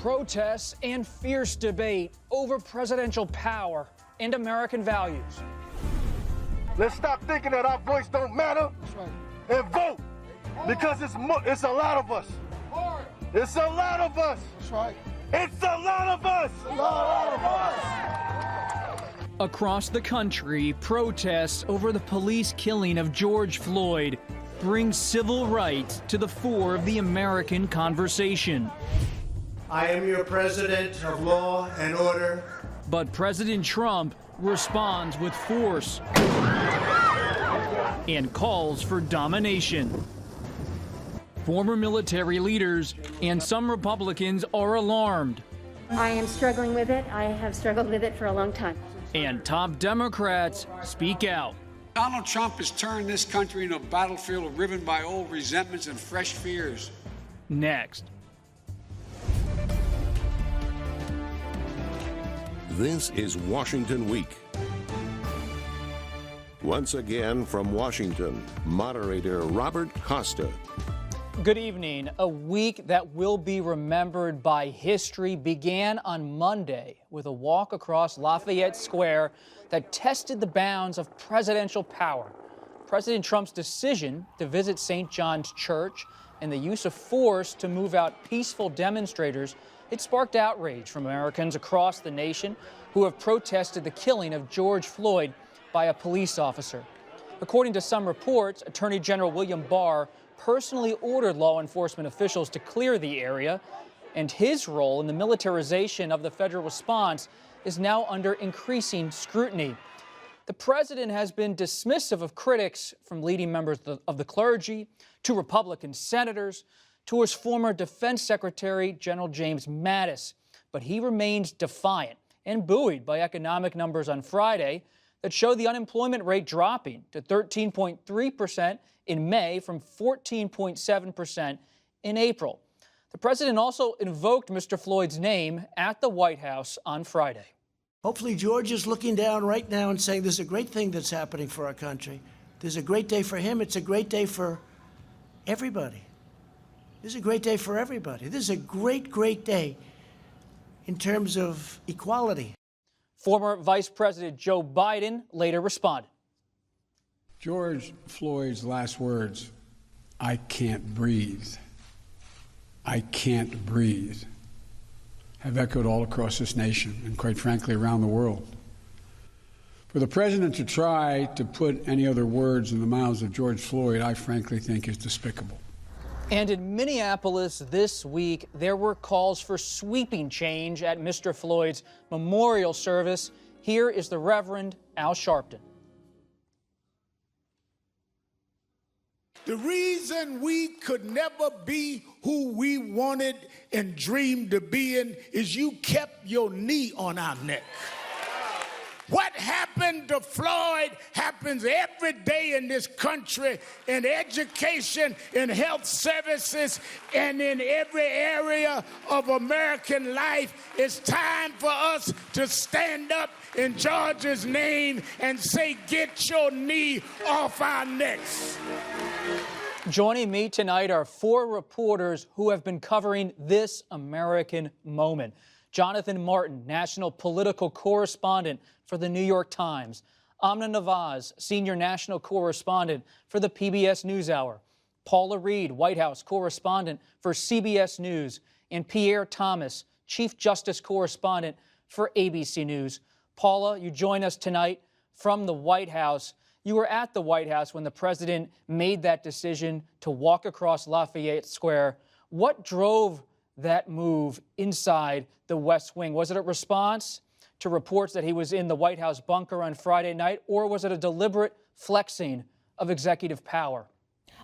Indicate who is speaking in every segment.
Speaker 1: Protests and fierce debate over presidential power and American values.
Speaker 2: Let's stop thinking that our voice don't matter.
Speaker 1: That's right.
Speaker 2: And vote, because it's a lot of us. It's a lot of us.
Speaker 1: That's right.
Speaker 2: It's a lot of us.
Speaker 1: A lot of us. Across the country, protests over the police killing of George Floyd bring civil rights to the fore of the American conversation.
Speaker 3: I am your president of law and order.
Speaker 1: But President Trump responds with force and calls for domination. Former military leaders and some Republicans are alarmed.
Speaker 4: I am struggling with it. I have struggled with it for a long time.
Speaker 1: And top Democrats speak out.
Speaker 5: Donald Trump has turned this country into a battlefield riven by old resentments and fresh fears.
Speaker 1: Next.
Speaker 6: This is Washington Week. Once again from Washington, moderator Robert Costa.
Speaker 1: Good evening. A week that will be remembered by history began on Monday with a walk across Lafayette Square that tested the bounds of presidential power. President Trump's decision to visit St. John's Church and the use of force to move out peaceful demonstrators, it sparked outrage from Americans across the nation who have protested the killing of George Floyd by a police officer. According to some reports, Attorney General William Barr personally ordered law enforcement officials to clear the area, and his role in the militarization of the federal response is now under increasing scrutiny. The president has been dismissive of critics, from leading members of the clergy to Republican senators to his former defense secretary, General James Mattis. But he remains defiant and buoyed by economic numbers on Friday that show the unemployment rate dropping to 13.3% in May from 14.7% in April. The president also invoked Mr. Floyd's name at the White House on Friday.
Speaker 3: Hopefully George is looking down right now and saying there's a great thing that's happening for our country. There's a great day for him. It's a great day for everybody. This is a great day for everybody. This is a great, great day in terms of equality.
Speaker 1: Former Vice President Joe Biden later responded.
Speaker 7: George Floyd's last words, "I can't breathe. I can't breathe," have echoed all across this nation and, quite frankly, around the world. For the president to try to put any other words in the mouths of George Floyd, I frankly think is despicable.
Speaker 1: And in Minneapolis this week, there were calls for sweeping change at Mr. Floyd's memorial service. Here is the Reverend Al Sharpton.
Speaker 8: The reason we could never be who we wanted and dreamed to be in is you kept your knee on our neck. What happened to Floyd happens every day in this country, in education, in health services, and in every area of American life. It's time for us to stand up in George's name and say, get your knee off our necks.
Speaker 1: Joining me tonight are four reporters who have been covering this American moment. Jonathan Martin, national political correspondent for the New York Times. Amna Nawaz, senior national correspondent for the PBS NewsHour. Paula Reid, White House correspondent for CBS News. And Pierre Thomas, chief justice correspondent for ABC News. Paula, you join us tonight from the White House. You were at the White House when the president made that decision to walk across Lafayette Square. What drove that move inside the West Wing? Was it a response to reports that he was in the White House bunker on Friday night, or was it a deliberate flexing of executive power?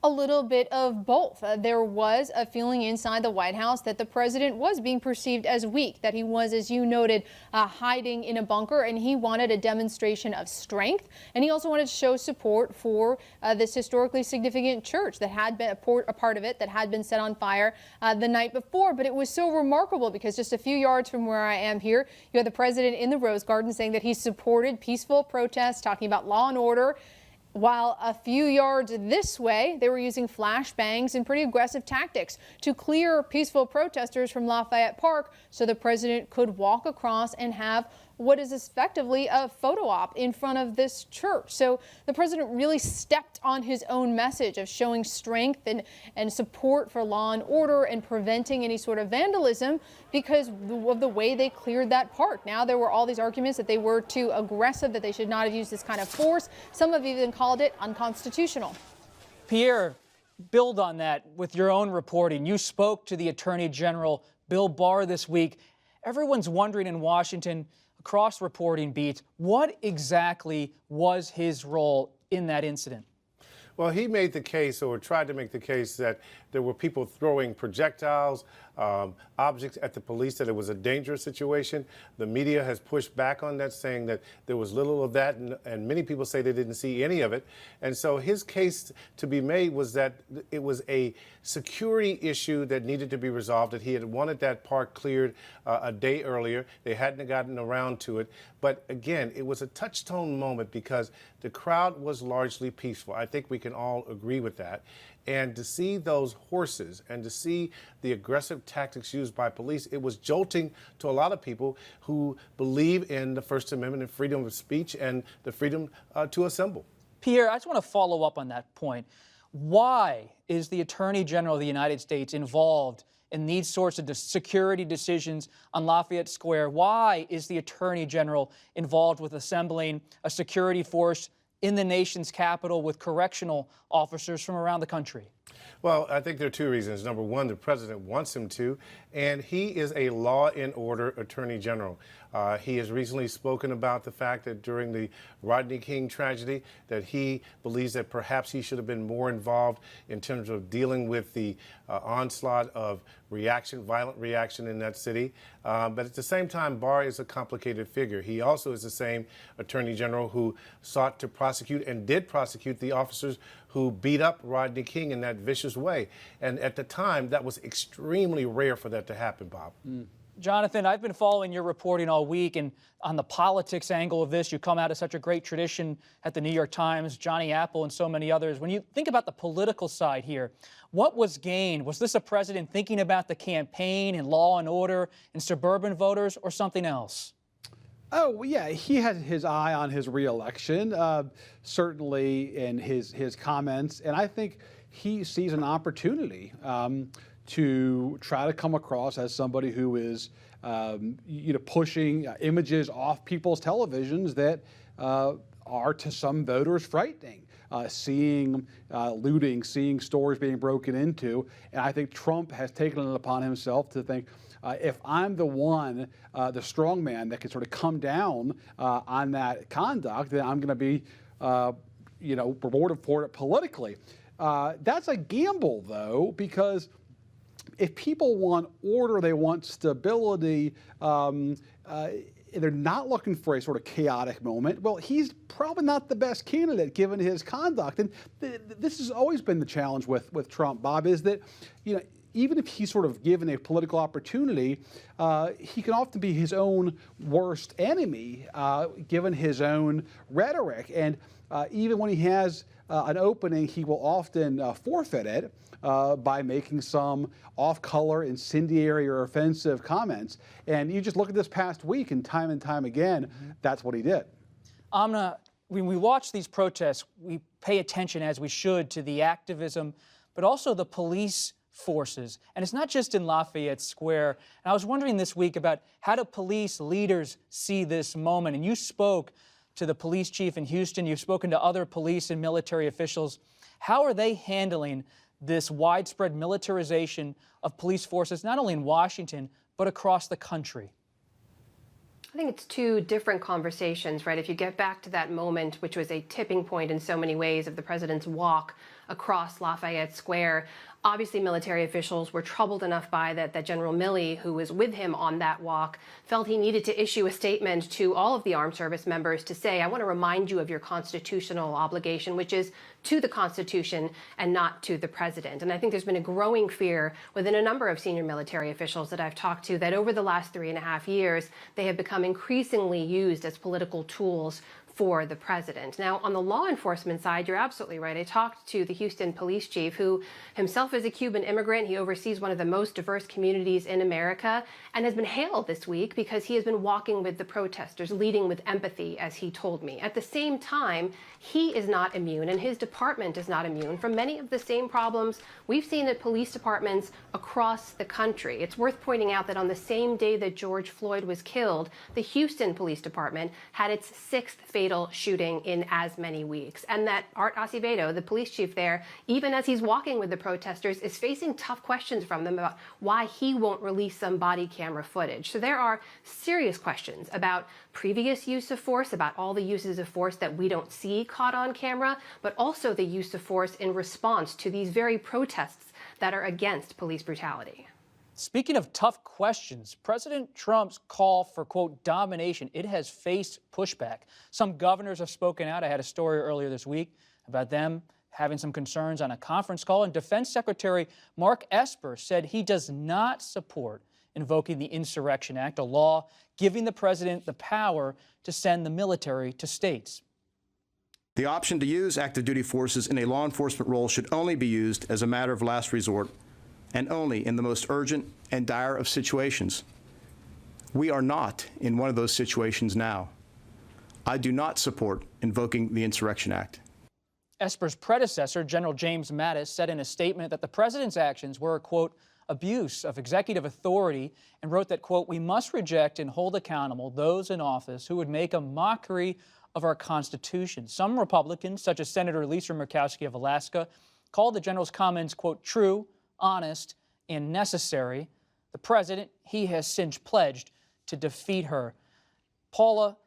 Speaker 9: A little bit of both. There was a feeling inside the White House that the president was being perceived as weak, that he was, as you noted, hiding in a bunker, and he wanted a demonstration of strength. And he also wanted to show support for this historically significant church that had been a part of it, that had been set on fire the night before. But it was so remarkable because just a few yards from where I am here, you had the president in the Rose Garden saying that he supported peaceful protests, talking about law and order. While a few yards this way, they were using flashbangs and pretty aggressive tactics to clear peaceful protesters from Lafayette Park so the president could walk across and have what is effectively a photo op in front of this church. So the president really stepped on his own message of showing strength and support for law and order and preventing any sort of vandalism because of the way they cleared that park. Now there were all these arguments that they were too aggressive, that they should not have used this kind of force. Some have even called it unconstitutional.
Speaker 1: Pierre, build on that with your own reporting. You spoke to the Attorney General, Bill Barr, this week. Everyone's wondering in Washington, across reporting beats, what exactly was his role in that incident?
Speaker 10: Well, he made the case, or tried to make the case, that there were people throwing projectiles, objects at the police, that it was a dangerous situation. The media has pushed back on that, saying that there was little of that, and many people say they didn't see any of it. And so his case to be made was that it was a security issue that needed to be resolved, that he had wanted that park cleared a day earlier. They hadn't gotten around to it. But again, it was a touchstone moment because the crowd was largely peaceful. I think we can all agree with that. And to see those horses and to see the aggressive tactics used by police, it was jolting to a lot of people who believe in the First Amendment and freedom of speech and the freedom to assemble.
Speaker 1: Pierre, I just want to follow up on that point. Why is the Attorney General of the United States involved in these sorts of security decisions on Lafayette Square? Why is the Attorney General involved with assembling a security force in the nation's capital with correctional officers from around the country?
Speaker 10: Well, I think there are two reasons. Number one, the president wants him to, and he is a law and order attorney general. He has recently spoken about the fact that during the Rodney King tragedy, that he believes that perhaps he should have been more involved in terms of dealing with the onslaught of violent reaction in that city. But at the same time, Barr is a complicated figure. He also is the same attorney general who sought to prosecute and did prosecute the officers who beat up Rodney King in that vicious way. And at the time, that was extremely rare for that to happen, Bob.
Speaker 1: Jonathan, I've been following your reporting all week, and on the politics angle of this, you come out of such a great tradition at the New York Times, Johnny Apple, and so many others. When you think about the political side here, what was gained? Was this a president thinking about the campaign and law and order and suburban voters, or something else?
Speaker 11: Oh, well, yeah, he had his eye on his reelection, certainly in his comments, and I think he sees an opportunity to try to come across as somebody who is, pushing images off people's televisions that are to some voters frightening. Seeing looting, seeing stores being broken into, and I think Trump has taken it upon himself to think, if I'm the one, the strong man that can sort of come down on that conduct, then I'm going to be, rewarded for it politically. That's a gamble, though, because if people want order, they want stability, they're not looking for a sort of chaotic moment. Well, he's probably not the best candidate given his conduct. And this has always been the challenge with Trump, Bob, is that, even if he's sort of given a political opportunity, he can often be his own worst enemy, given his own rhetoric. And even when he has an opening, he will often forfeit it by making some off-color, incendiary, or offensive comments. And you just look at this past week, and time again, that's what he did.
Speaker 1: Amna, when we watch these protests, we pay attention, as we should, to the activism, but also the police forces. And it's not just in Lafayette Square. And I was wondering this week about how do police leaders see this moment? And you spoke to the police chief in Houston. You've spoken to other police and military officials. How are they handling this widespread militarization of police forces, not only in Washington, but across the country?
Speaker 12: I think it's two different conversations, right? If you get back to that moment, which was a tipping point in so many ways of the president's walk across Lafayette Square, obviously military officials were troubled enough by that General Milley, who was with him on that walk, felt he needed to issue a statement to all of the armed service members to say, I want to remind you of your constitutional obligation, which is to the Constitution and not to the president. And I think there's been a growing fear within a number of senior military officials that I've talked to that over the last 3.5 years, they have become increasingly used as political tools for the president. Now, on the law enforcement side, you're absolutely right. I talked to the Houston police chief, who himself is a Cuban immigrant. He oversees one of the most diverse communities in America and has been hailed this week because he has been walking with the protesters, leading with empathy, as he told me. At the same time, he is not immune, and his department is not immune from many of the same problems we've seen at police departments across the country. It's worth pointing out that on the same day that George Floyd was killed, the Houston Police Department had its 6th fatal shooting in as many weeks. And that Art Acevedo, the police chief there, even as he's walking with the protesters, is facing tough questions from them about why he won't release some body camera footage. So there are serious questions about previous use of force, about all the uses of force that we don't see caught on camera, but also the use of force in response to these very protests that are against police brutality.
Speaker 1: Speaking of tough questions, President Trump's call for, quote, domination, it has faced pushback. Some governors have spoken out. I had a story earlier this week about them having some concerns on a conference call, and Defense Secretary Mark Esper said he does not support invoking the Insurrection Act, a law giving the president the power to send the military to states.
Speaker 13: The option to use active duty forces in a law enforcement role should only be used as a matter of last resort and only in the most urgent and dire of situations. We are not in one of those situations now. I do not support invoking the Insurrection Act.
Speaker 1: Esper's predecessor, General James Mattis, said in a statement that the president's actions were, quote, abuse of executive authority, and wrote that, quote, we must reject and hold accountable those in office who would make a mockery of our Constitution. Some Republicans, such as Senator Lisa Murkowski of Alaska, called the general's comments, quote, true, honest, and necessary. The president, he has since pledged to defeat her. Paula,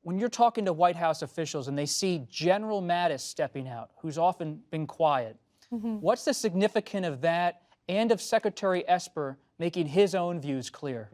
Speaker 1: when you're talking to White House officials and they see General Mattis stepping out, who's often been quiet, what's the significance of that and of Secretary Esper making his own views clear?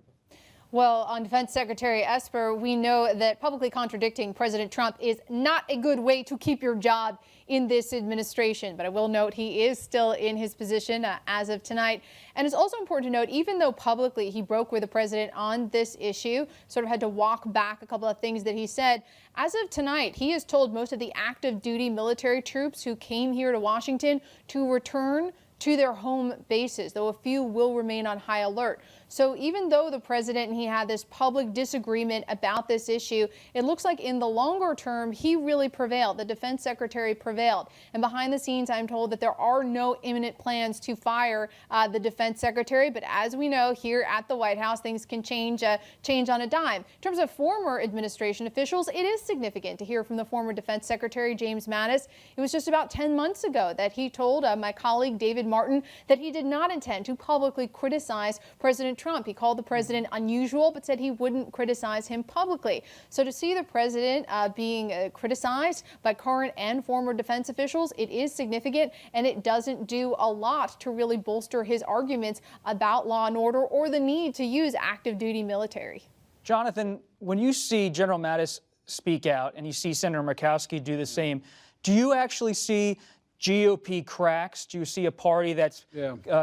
Speaker 9: Well, on Defense Secretary Esper, we know that publicly contradicting President Trump is not a good way to keep your job in this administration. But I will note he is still in his position as of tonight. And it's also important to note, even though publicly he broke with the president on this issue, sort of had to walk back a couple of things that he said, as of tonight, he has told most of the active duty military troops who came here to Washington to return to their home bases, though a few will remain on high alert. So even though the president and he had this public disagreement about this issue, it looks like in the longer term, he really prevailed. The defense secretary prevailed. And behind the scenes, I'm told that there are no imminent plans to fire the defense secretary. But as we know, here at the White House, things can change on a dime. In terms of former administration officials, it is significant to hear from the former defense secretary, James Mattis. It was just about 10 months ago that he told my colleague David Martin that he did not intend to publicly criticize President Trump. He called the president unusual, but said he wouldn't criticize him publicly. So to see the president being criticized by current and former defense officials, it is significant, and it doesn't do a lot to really bolster his arguments about law and order or the need to use active duty military.
Speaker 1: Jonathan, when you see General Mattis speak out and you see Senator Murkowski do the same, do you actually see GOP cracks? Do you see a party that's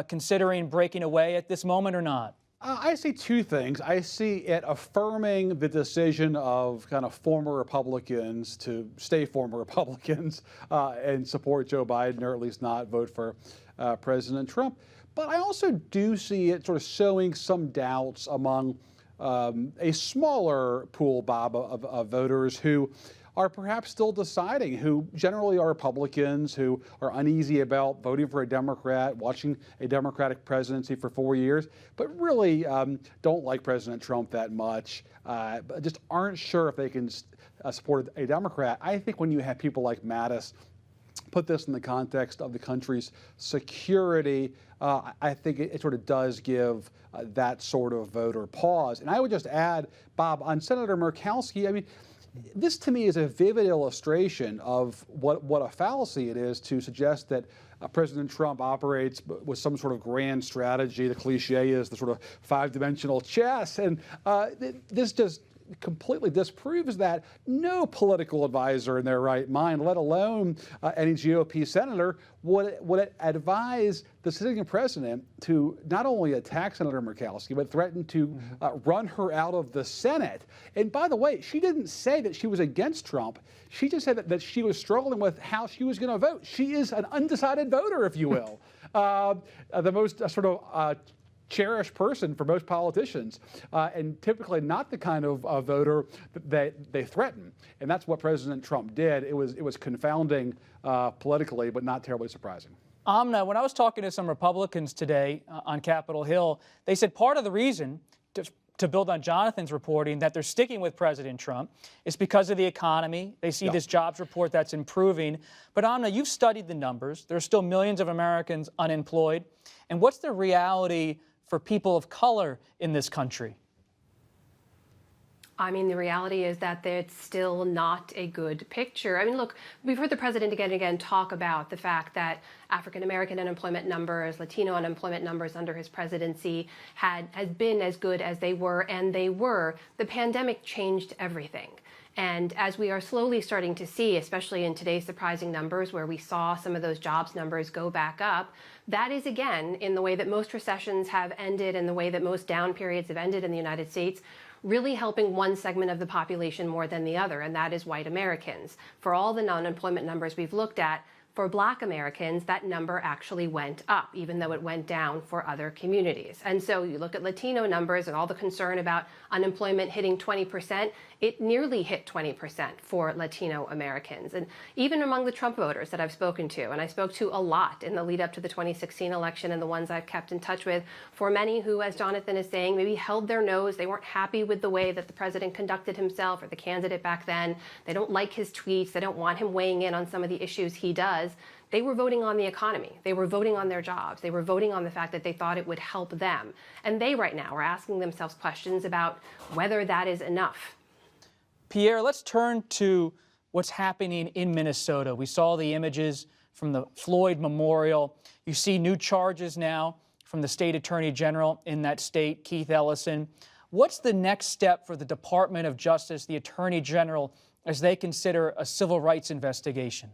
Speaker 1: considering breaking away at this moment or not?
Speaker 11: I see two things. I see it affirming the decision of kind of former Republicans to stay former Republicans and support Joe Biden, or at least not vote for President Trump. But I also do see it sort of sowing some doubts among a smaller pool, Bob, of voters who are perhaps still deciding, who generally are Republicans, who are uneasy about voting for a Democrat, watching a Democratic presidency for 4 years, but really don't like President Trump that much, but just aren't sure if they can support a Democrat. I think when you have people like Mattis put this in the context of the country's security, I think it sort of does give that sort of voter pause. And I would just add, Bob, on Senator Murkowski, I mean, this to me is a vivid illustration of what a fallacy it is to suggest that President Trump operates with some sort of grand strategy. The cliche is the sort of five-dimensional chess, and this just completely disproves that. No political advisor in their right mind, let alone any GOP senator, would advise the sitting president to not only attack Senator Murkowski, but threaten to run her out of the Senate. And by the way, she didn't say that she was against Trump. She just said that she was struggling with how she was going to vote. She is an undecided voter, if you will. The most cherished person for most politicians, and typically not the kind of voter that they threaten. And that's what President Trump did. It was confounding politically, but not terribly surprising.
Speaker 1: Amna, when I was talking to some Republicans today on Capitol Hill, they said part of the reason, to build on Jonathan's reporting, that they're sticking with President Trump is because of the economy. They see this jobs report that's improving. But Amna, you've studied the numbers. There are still millions of Americans unemployed. And what's the reality for people of color in this country?
Speaker 12: I mean, the reality is that it's still not a good picture. I mean, look, we've heard the president again and again talk about the fact that African-American unemployment numbers, Latino unemployment numbers under his presidency has been as good as they were, and they were. The pandemic changed everything. And as we are slowly starting to see, especially in today's surprising numbers where we saw some of those jobs numbers go back up, that is, again, in the way that most recessions have ended and the way that most down periods have ended in the United States, really helping one segment of the population more than the other, and that is white Americans. For all the non-employment numbers we've looked at, for Black Americans, that number actually went up, even though it went down for other communities. And so you look at Latino numbers and all the concern about unemployment hitting 20%, it nearly hit 20% for Latino Americans. And even among the Trump voters that I've spoken to, and I spoke to a lot in the lead up to the 2016 election and the ones I've kept in touch with, for many who, as Jonathan is saying, maybe held their nose, they weren't happy with the way that the president conducted himself or the candidate back then, they don't like his tweets, they don't want him weighing in on some of the issues he does, they were voting on the economy. They were voting on their jobs. They were voting on the fact that they thought it would help them. And they right now are asking themselves questions about whether that is enough.
Speaker 1: Pierre, let's turn to what's happening in Minnesota. We saw the images from the Floyd Memorial. You see new charges now from the state attorney general in that state, Keith Ellison. What's the next step for the Department of Justice, the attorney general, as they consider a civil rights investigation?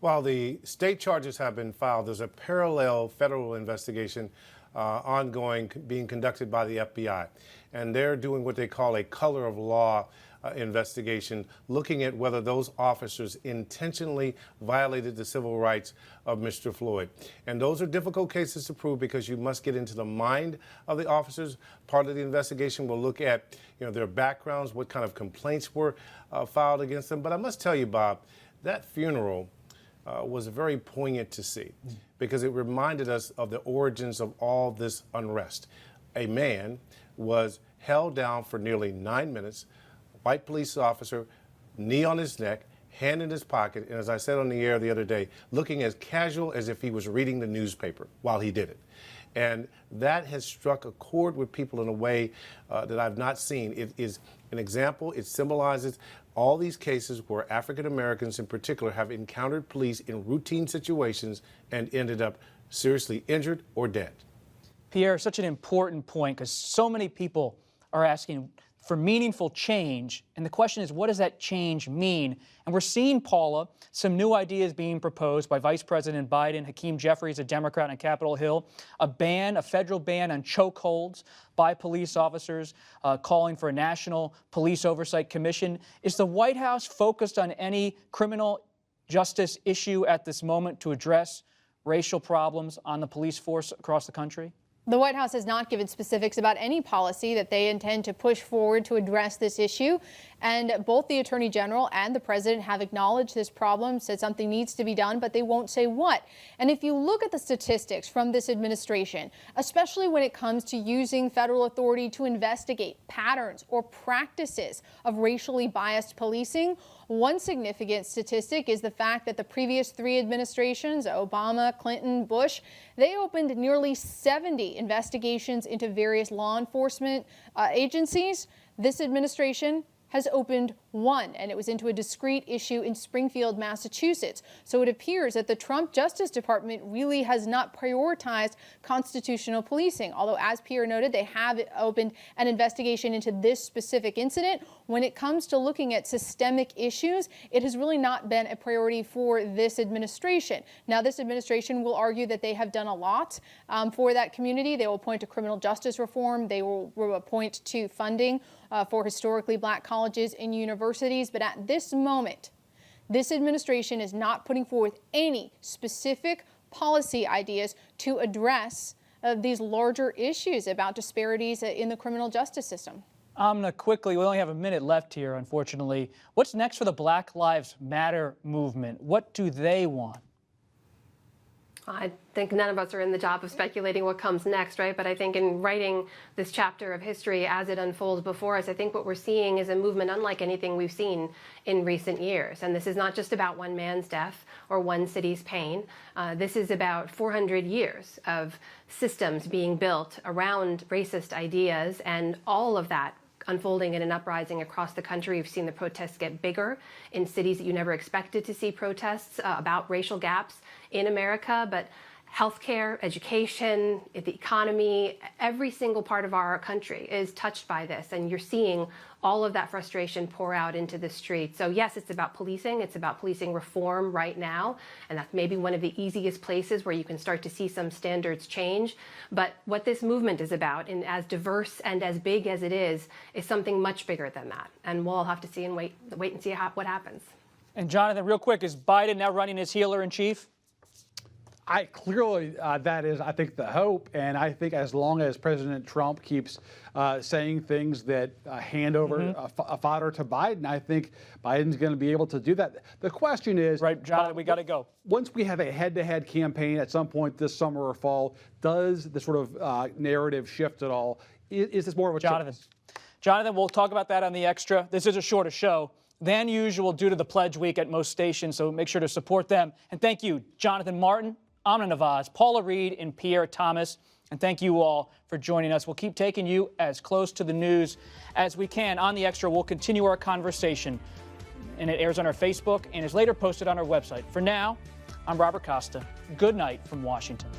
Speaker 10: While the state charges have been filed, there's a parallel federal investigation ongoing, being conducted by the FBI. And they're doing what they call a color of law investigation, looking at whether those officers intentionally violated the civil rights of Mr. Floyd. And those are difficult cases to prove because you must get into the mind of the officers. Part of the investigation will look at, their backgrounds, what kind of complaints were filed against them. But I must tell you, Bob, that funeral was very poignant to see because it reminded us of the origins of all this unrest. A man was held down for nearly 9 minutes, white police officer, knee on his neck, hand in his pocket, and as I said on the air the other day, looking as casual as if he was reading the newspaper while he did it. And that has struck a chord with people in a way that I've not seen. It is an example. It symbolizes all these cases where African Americans in particular have encountered police in routine situations and ended up seriously injured or dead.
Speaker 1: Pierre, such an important point because so many people are asking for meaningful change. And the question is, what does that change mean? And we're seeing, Paula, some new ideas being proposed by Vice President Biden, Hakeem Jeffries, a Democrat on Capitol Hill, a federal ban on chokeholds by police officers, calling for a national police oversight commission. Is the White House focused on any criminal justice issue at this moment to address racial problems on the police force across the country?
Speaker 9: The White House has not given specifics about any policy that they intend to push forward to address this issue. And both the Attorney General and the President have acknowledged this problem, said something needs to be done, but they won't say what. And if you look at the statistics from this administration, especially when it comes to using federal authority to investigate patterns or practices of racially biased policing, one significant statistic is the fact that the previous 3 administrations, Obama, Clinton, Bush, they opened nearly 70 investigations into various law enforcement agencies. This administration has opened won, and it was into a discrete issue in Springfield, Massachusetts. So it appears that the Trump Justice Department really has not prioritized constitutional policing, although, as Pierre noted, they have opened an investigation into this specific incident. When it comes to looking at systemic issues, it has really not been a priority for this administration. Now, this administration will argue that they have done a lot for that community. They will point to criminal justice reform. They will point to funding for historically black colleges and universities. But at this moment, this administration is not putting forth any specific policy ideas to address these larger issues about disparities in the criminal justice system.
Speaker 1: Amna, quickly, we only have a minute left here, unfortunately. What's next for the Black Lives Matter movement? What do they want?
Speaker 12: I think none of us are in the job of speculating what comes next, right? But I think in writing this chapter of history as it unfolds before us, I think what we're seeing is a movement unlike anything we've seen in recent years. And this is not just about one man's death or one city's pain. This is about 400 years of systems being built around racist ideas, and all of that unfolding in an uprising across the country. We've seen the protests get bigger in cities that you never expected to see protests about racial gaps in America, but healthcare, education, the economy, every single part of our country is touched by this. And you're seeing all of that frustration pour out into the streets. So yes, it's about policing. It's about policing reform right now. And that's maybe one of the easiest places where you can start to see some standards change. But what this movement is about, and as diverse and as big as it is something much bigger than that. And we'll all have to see and wait and see what happens.
Speaker 1: And Jonathan, real quick, is Biden now running as healer in chief?
Speaker 11: Clearly, that is, I think, the hope. And I think as long as President Trump keeps saying things that hand over a fodder to Biden, I think Biden's going to be able to do that. The question is,
Speaker 1: right, Jonathan, we got to go.
Speaker 11: Once we have a head-to-head campaign at some point this summer or fall, does the sort of narrative shift at all? Is this more of a
Speaker 1: Jonathan, we'll talk about that on the Extra. This is a shorter show than usual due to the pledge week at most stations, so make sure to support them. And thank you, Jonathan Martin, Amna Nawaz, Paula, Reid, and Pierre Thomas. And thank you all for joining us. We'll keep taking you as close to the news as we can. On the Extra, we'll continue our conversation. And it airs on our Facebook and is later posted on our website. For now, I'm Robert Costa. Good night from Washington.